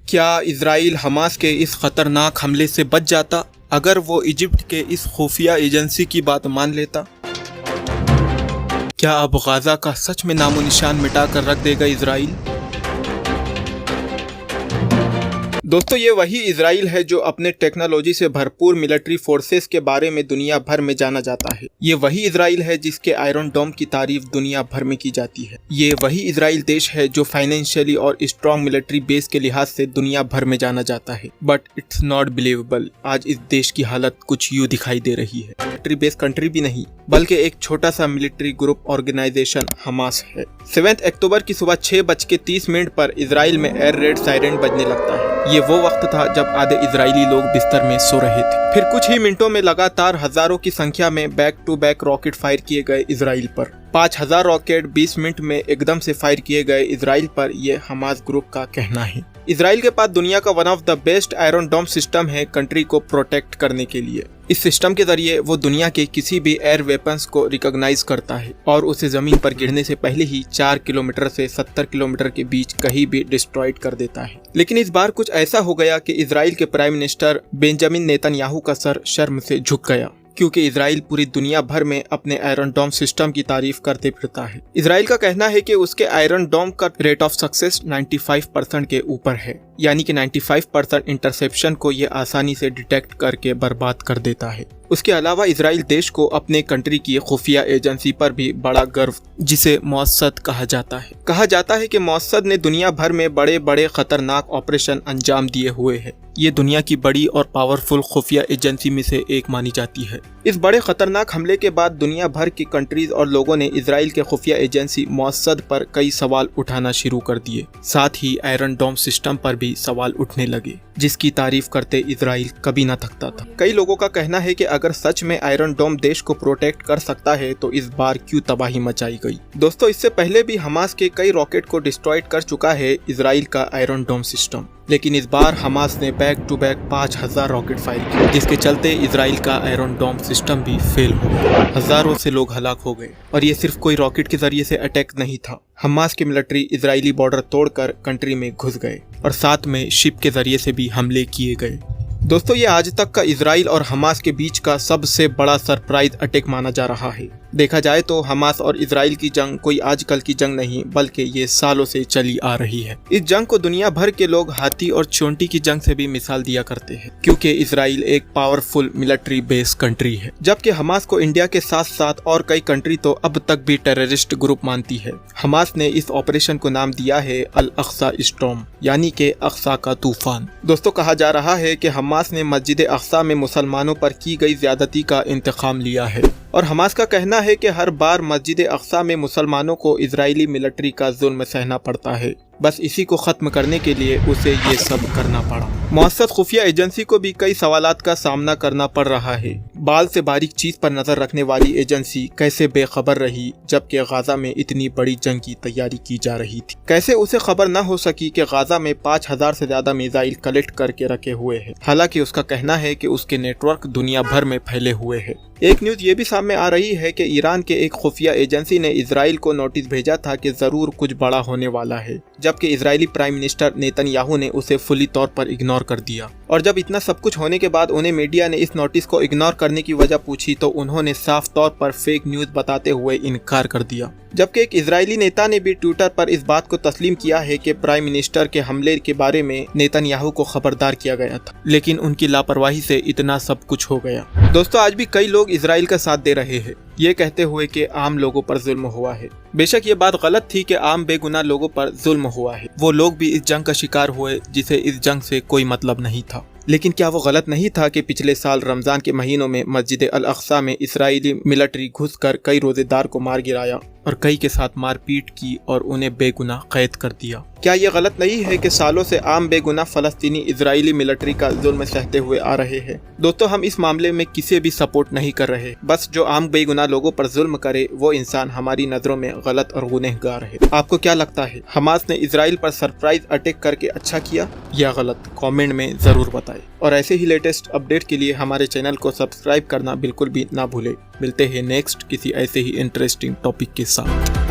क्या Israel Hamas के इस खतरनाक हमले से बच जाता अगर वो इजिप्ट के इस खुफिया एजेंसी की बात मान लेता? क्या अब गाजा का सच में नामो निशान मिटा कर रख देगा इजराइल? दोस्तों, ये वही इजराइल है जो अपने टेक्नोलॉजी से भरपूर मिलिट्री फोर्सेस के बारे में दुनिया भर में जाना जाता है। ये वही इजराइल है जिसके आयरन डोम की तारीफ दुनिया भर में की जाती है। ये वही इजराइल देश है जो फाइनेंशियली और स्ट्रॉन्ग मिलिट्री बेस के लिहाज से दुनिया भर में जाना जाता है। बट इट्स नॉट बिलीवेबल, आज इस देश की हालत कुछ यूँ दिखाई दे रही है। मिलिट्री बेस कंट्री भी नहीं, बल्कि एक छोटा सा मिलिट्री ग्रुप ऑर्गेनाइजेशन हमास है। 7 अक्टूबर की सुबह 6:30 पर इजराइल में एयर रेड सायरन बजने लगता है। ये वो वक्त था जब आधे इजरायली लोग बिस्तर में सो रहे थे। फिर कुछ ही मिनटों में लगातार हजारों की संख्या में back to back rocket fire किए गए इजराइल पर। 5000 रॉकेट 20 मिनट में एकदम से फायर किए गए इजराइल पर, यह हमास ग्रुप का कहना है। इजराइल के पास दुनिया का one of the best iron dome system है कंट्री को प्रोटेक्ट करने के लिए। इस सिस्टम के जरिए वो दुनिया के किसी भी एयर वेपन्स को रिकॉग्नाइज करता है और उसे जमीन पर गिरने से पहले ही 4 किलोमीटर से 70 किलोमीटर के बीच कहीं भी डिस्ट्रॉयड कर देता है। लेकिन इस बार कुछ ऐसा हो गया कि इजराइल के प्राइम मिनिस्टर बेंजामिन नेतन्याहू का सर शर्म से झुक गया, क्योंकि इजराइल पूरी दुनिया भर में अपने आयरन डोम सिस्टम की तारीफ करते फिरता है। इजराइल का कहना है कि उसके आयरन डोम का रेट ऑफ सक्सेस 95% के ऊपर है, यानी कि 95% इंटरसेप्शन को ये आसानी से डिटेक्ट करके बर्बाद कर देता है। उसके अलावा इजराइल देश को अपने कंट्री की खुफिया एजेंसी पर भी बड़ा गर्व, जिसे मोसाद कहा जाता है कि मोसाद ने दुनिया भर में बड़े बड़े खतरनाक ऑपरेशन अंजाम दिए हुए हैं। ये दुनिया की बड़ी और पावरफुल खुफिया एजेंसी में से एक मानी जाती है। इस बड़े खतरनाक हमले के बाद दुनिया भर की कंट्रीज और लोगों ने इजराइल के खुफिया एजेंसी मोसाद पर कई सवाल उठाना शुरू कर दिए। साथ ही आयरन डोम सिस्टम पर भी सवाल उठने लगे, जिसकी तारीफ करते इजराइल कभी ना थकता था। कई लोगों का कहना है कि अगर सच में आयरन डोम देश को प्रोटेक्ट कर सकता है तो इस बार क्यों तबाही मचाई गई। दोस्तों, इससे पहले भी हमास के कई रॉकेट को डिस्ट्रॉयड कर चुका है इजराइल का आयरन डोम सिस्टम, लेकिन इस बार हमास ने back to back 5000 rocket fire किए, जिसके चलते इजराइल का आयरन डोम सिस्टम भी फेल हो गया। हजारों से लोग हलाक हो गए और ये सिर्फ कोई रॉकेट के जरिए से अटैक नहीं था। हमास की मिलिट्री इजरायली बॉर्डर तोड़कर कंट्री में घुस गए और साथ में शिप के जरिए से भी हमले किए गए। दोस्तों, ये आज तक का इजराइल और हमास के बीच का सबसे बड़ा सरप्राइज अटैक माना जा रहा है। देखा जाए तो हमास और इजराइल की जंग कोई आजकल की जंग नहीं, बल्कि ये सालों से चली आ रही है। इस जंग को दुनिया भर के लोग हाथी और चोंटी की जंग से भी मिसाल दिया करते हैं, क्योंकि इजराइल एक पावरफुल मिलिट्री बेस कंट्री है, जबकि हमास को इंडिया के साथ साथ और कई कंट्री तो अब तक भी टेररिस्ट ग्रुप मानती है। हमास ने इस ऑपरेशन को नाम दिया है अल अक्सा स्टॉर्म, यानी कि अक्सा का तूफान। दोस्तों, कहा जा रहा है कि हमास ने मस्जिद अक्सा में मुसलमानों पर की गई ज्यादती का इंतकाम लिया है और हमास का कहना है कि हर बार मस्जिद अक्सा में मुसलमानों को इजरायली मिलिट्री का जुल्म सहना पड़ता है। बस इसी को खत्म करने के लिए उसे ये सब करना पड़ा। मोसाद खुफिया एजेंसी को भी कई सवालात का सामना करना पड़ रहा है। बाल से बारीक चीज पर नजर रखने वाली एजेंसी कैसे बेखबर रही जबकि गाजा में इतनी बड़ी जंग की तैयारी की जा रही थी? कैसे उसे खबर न हो सकी कि गाजा में 5000 से ज्यादा मिसाइल कलेक्ट करके रखे हुए हैं? हालांकि उसका कहना है कि उसके नेटवर्क दुनिया भर में फैले हुए हैं। एक न्यूज ये भी सामने आ रही है कि ईरान के एक खुफिया एजेंसी ने इजराइल को नोटिस भेजा था कि जरूर कुछ बड़ा होने वाला है, जबकि इजरायली प्राइम मिनिस्टर नेतन्याहू ने उसे फुली तौर पर इग्नोर कर दिया। और जब इतना सब कुछ होने के बाद उन्हें मीडिया ने इस नोटिस को इग्नोर करने की वजह पूछी तो उन्होंने साफ तौर पर फेक न्यूज बताते हुए इनकार कर दिया। जबकि एक इजरायली नेता ने भी ट्विटर पर इस बात को तस्लीम किया है कि प्राइम मिनिस्टर के हमले के बारे में नेतन्याहू को खबरदार किया गया था, लेकिन उनकी लापरवाही से इतना सब कुछ हो गया। दोस्तों, आज भी कई लोग इजराइल का साथ दे रहे हैं, ये कहते हुए कि आम लोगों पर जुल्म हुआ है। बेशक ये बात गलत थी कि आम बेगुनाह लोगों पर जुल्म हुआ है। वो लोग भी इस जंग का शिकार हुए जिसे इस जंग से कोई मतलब नहीं था। लेकिन क्या वो गलत नहीं था कि पिछले साल रमजान के महीनों में मस्जिद अल अक्सा में इजरायली मिलिट्री घुसकर कई रोजेदार को मार गिराया और कई के साथ मारपीट की और उन्हें बेगुनाह कैद कर दिया? क्या ये गलत नहीं है कि सालों से आम बेगुनाह फलस्तीनी इजरायली मिलिट्री का जुल्म सहते हुए आ रहे हैं? दोस्तों, हम इस मामले में किसी भी सपोर्ट नहीं कर रहे। बस जो आम बेगुनाह लोगों पर जुल्म करे वो इंसान हमारी नजरों में गलत और गुनहगार है। आपको क्या लगता है, हमास ने इजराइल पर सरप्राइज अटैक करके अच्छा किया या गलत? कमेंट में जरूर बताएं और ऐसे ही लेटेस्ट अपडेट के लिए हमारे चैनल को सब्सक्राइब करना बिल्कुल भी ना भूले। मिलते हैं नेक्स्ट किसी ऐसे ही इंटरेस्टिंग टॉपिक के साथ।